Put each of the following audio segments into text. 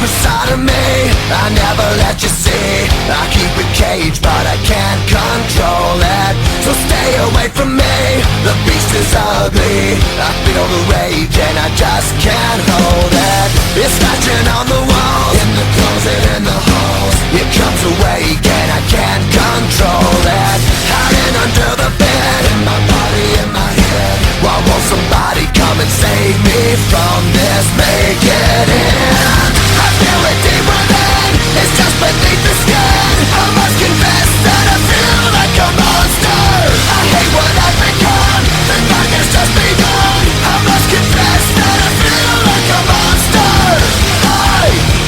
secret side of me I never let you see. I keep it caged but I can't control it. So stay away from me, the beast is ugly. I feel the rage and I just can't hold it. It's scratching on the walls, in the closet, in the halls. It comes awake and I can't control it. Hiding under the bed, in my body, in my head. Why won't somebody come and save me from this? Make it in. I feel it deep within, it's just beneath the skin. I must confess that I feel like a monster. I hate what I've become, the nightmare's just begun. I must confess that I feel like a monster.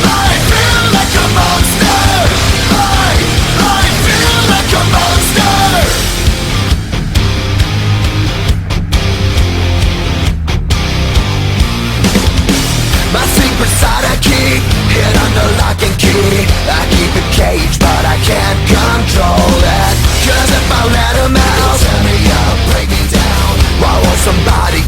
I feel like a monster. I feel like a monster. My secret side I keep hid under lock and key. I keep it caged but I can't control it. Cause if I let him out, he'll tear me up, break me down. Why won't somebody